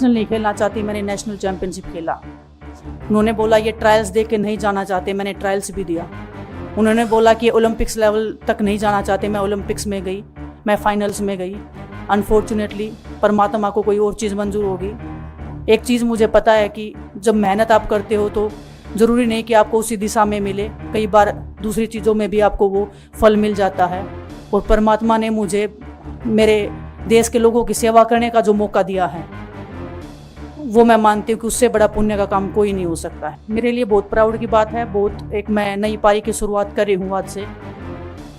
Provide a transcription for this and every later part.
National नहीं खेलना चाहती, मैंने नेशनल चैंपियनशिप खेला। उन्होंने बोला ये ट्रायल्स दे के नहीं जाना चाहते, मैंने ट्रायल्स भी दिया। उन्होंने बोला कि ओलंपिक्स लेवल तक नहीं जाना चाहते, मैं ओलंपिक्स में गई, मैं फाइनल्स में गई। अनफॉर्चुनेटली परमात्मा को कोई और चीज़ मंजूर होगी। एक चीज़ मुझे पता है कि जब मेहनत आप करते हो तो ज़रूरी नहीं कि आपको उसी दिशा में मिले, कई बार दूसरी चीज़ों में भी आपको वो फल मिल जाता है। और परमात्मा ने मुझे मेरे देश के लोगों की सेवा करने का जो मौका दिया है, वो मैं मानती हूँ कि उससे बड़ा पुण्य का काम कोई नहीं हो सकता है। मेरे लिए बहुत प्राउड की बात है। बहुत एक मैं नई पारी की शुरुआत कर रही हूँ आज से।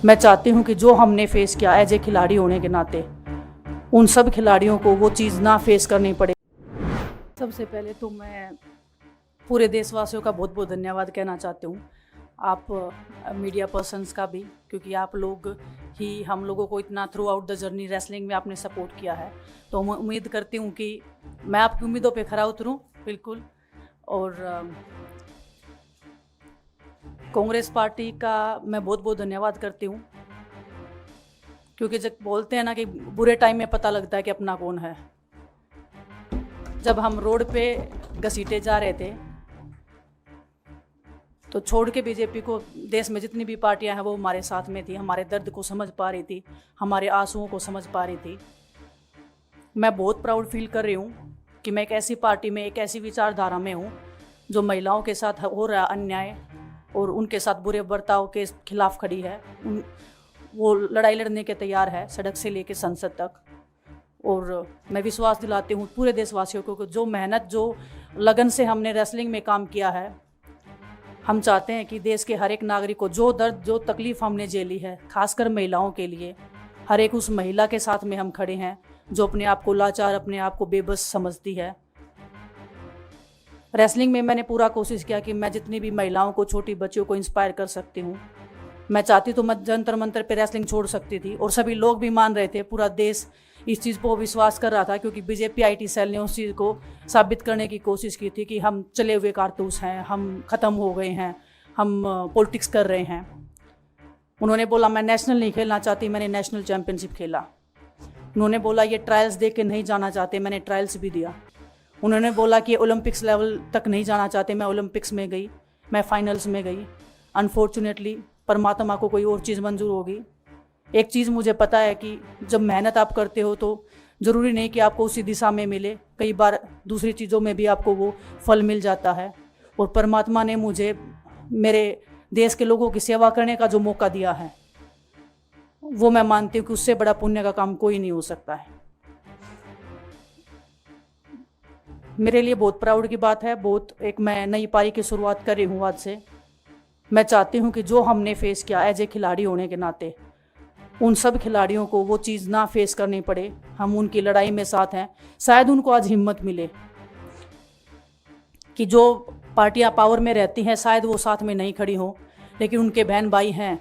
मैं चाहती हूँ कि जो हमने फेस किया एज ए खिलाड़ी होने के नाते, उन सब खिलाड़ियों को वो चीज़ ना फेस करनी पड़े। सबसे पहले तो मैं पूरे देशवासियों का बहुत बहुत धन्यवाद कहना चाहती हूँ, आप मीडिया पर्सन्स का भी, क्योंकि आप लोग ही हम लोगों को इतना through out the journey wrestling में आपने सपोर्ट किया है। तो मैं उम्मीद करती हूँ कि मैं आपकी उम्मीदों पे खरा उतरूँ बिल्कुल। और कांग्रेस पार्टी का मैं बहुत बहुत धन्यवाद करती हूँ, क्योंकि जब बोलते हैं ना कि बुरे टाइम में पता लगता है कि अपना कौन है। जब हम रोड पे घसीटे जा रहे थे तो छोड़ के बीजेपी को, देश में जितनी भी पार्टियां हैं वो हमारे साथ में थी, हमारे दर्द को समझ पा रही थी, हमारे आंसुओं को समझ पा रही थी। मैं बहुत प्राउड फील कर रही हूँ कि मैं एक ऐसी पार्टी में, एक ऐसी विचारधारा में हूँ जो महिलाओं के साथ हो रहा अन्याय और उनके साथ बुरे बर्ताव के खिलाफ खड़ी है। वो लड़ाई लड़ने के तैयार है, सड़क से लेकर संसद तक। और मैं विश्वास दिलाती हूँ पूरे देशवासियों को कि जो मेहनत, जो लगन से हमने रेसलिंग में काम किया है, हम चाहते हैं कि देश के हर एक नागरिक को जो दर्द, जो तकलीफ़ हमने झेली है, खासकर महिलाओं के लिए, हर एक उस महिला के साथ में हम खड़े हैं जो अपने आप को लाचार, अपने आप को बेबस समझती है। रेसलिंग में मैंने पूरा कोशिश किया कि मैं जितनी भी महिलाओं को, छोटी बच्चियों को इंस्पायर कर सकती हूँ। मैं चाहती तो मैं जंतर मंतर पे रेसलिंग छोड़ सकती थी, और सभी लोग भी मान रहे थे, पूरा देश इस चीज़ को विश्वास कर रहा था, क्योंकि बीजेपी आईटी सेल ने उस चीज़ को साबित करने की कोशिश की थी कि हम चले हुए कारतूस हैं, हम ख़त्म हो गए हैं, हम पॉलिटिक्स कर रहे हैं। उन्होंने बोला मैं नेशनल नहीं खेलना चाहती, मैंने नेशनल चैंपियनशिप खेला। उन्होंने बोला ये ट्रायल्स दे के नहीं जाना चाहते, मैंने ट्रायल्स भी दिया। उन्होंने बोला कि ओलंपिक्स लेवल तक नहीं जाना चाहते, मैं ओलंपिक्स में गई, मैं फाइनल्स में गई। अनफॉर्चुनेटली परमात्मा को कोई और चीज़ मंजूर होगी। एक चीज़ मुझे पता है कि जब मेहनत आप करते हो तो ज़रूरी नहीं कि आपको उसी दिशा में मिले, कई बार दूसरी चीज़ों में भी आपको वो फल मिल जाता है। और परमात्मा ने मुझे मेरे देश के लोगों की सेवा करने का जो मौका दिया है, वो मैं मानती हूँ कि उससे बड़ा पुण्य का काम कोई नहीं हो सकता है। मेरे लिए बहुत प्राउड की बात है। बहुत एक मैं नई पारी की शुरुआत कर रही हूँ आज से। मैं चाहती हूँ कि जो हमने फेस किया एज ए खिलाड़ी होने के नाते, उन सब खिलाड़ियों को वो चीज़ ना फेस करनी पड़े। हम उनकी लड़ाई में साथ हैं। शायद उनको आज हिम्मत मिले कि जो पार्टियां पावर में रहती हैं शायद वो साथ में नहीं खड़ी हों, लेकिन उनके बहन भाई हैं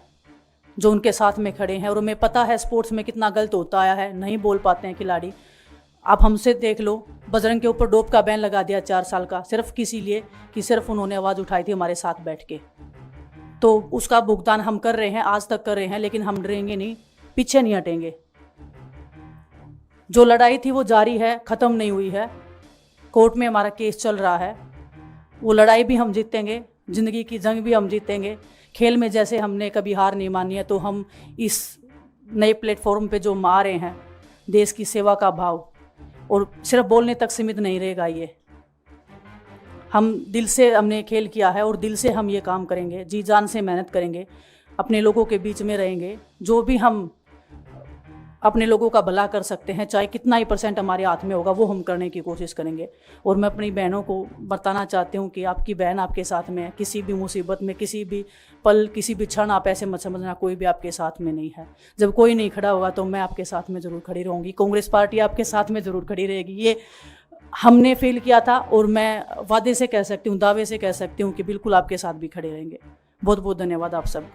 जो उनके साथ में खड़े हैं। और हमें पता है स्पोर्ट्स में कितना गलत होता आया है, नहीं बोल पाते हैं खिलाड़ी। आप हमसे देख लो, बजरंग के ऊपर डोप का बैन लगा दिया 4 साल का, सिर्फ किसी लिए कि सिर्फ उन्होंने आवाज़ उठाई थी हमारे साथ बैठ के। तो उसका भुगतान हम कर रहे हैं, आज तक कर रहे हैं, लेकिन हम डरेंगे नहीं, पीछे नहीं हटेंगे। जो लड़ाई थी वो जारी है, ख़त्म नहीं हुई है। कोर्ट में हमारा केस चल रहा है, वो लड़ाई भी हम जीतेंगे, ज़िंदगी की जंग भी हम जीतेंगे। खेल में जैसे हमने कभी हार नहीं मानी है, तो हम इस नए प्लेटफॉर्म पे जो आ रहे हैं, देश की सेवा का भाव, और सिर्फ बोलने तक सीमित नहीं रहेगा। ये हम दिल से हमने खेल किया है और दिल से हम ये काम करेंगे, जी जान से मेहनत करेंगे, अपने लोगों के बीच में रहेंगे। जो भी हम अपने लोगों का भला कर सकते हैं, चाहे कितना ही % हमारे हाथ में होगा, वो हम करने की कोशिश करेंगे। और मैं अपनी बहनों को बताना चाहती हूँ कि आपकी बहन आपके साथ में है। किसी भी मुसीबत में, किसी भी पल, किसी भी क्षण आप ऐसे मत समझना कोई भी आपके साथ में नहीं है। जब कोई नहीं खड़ा होगा तो मैं आपके साथ में ज़रूर खड़ी रहूँगी, कांग्रेस पार्टी आपके साथ में ज़रूर खड़ी रहेगी। ये हमने फील किया था, और मैं वादे से कह सकती हूँ, दावे से कह सकती हूँ कि बिल्कुल आपके साथ भी खड़े रहेंगे। बहुत बहुत धन्यवाद आप सबका।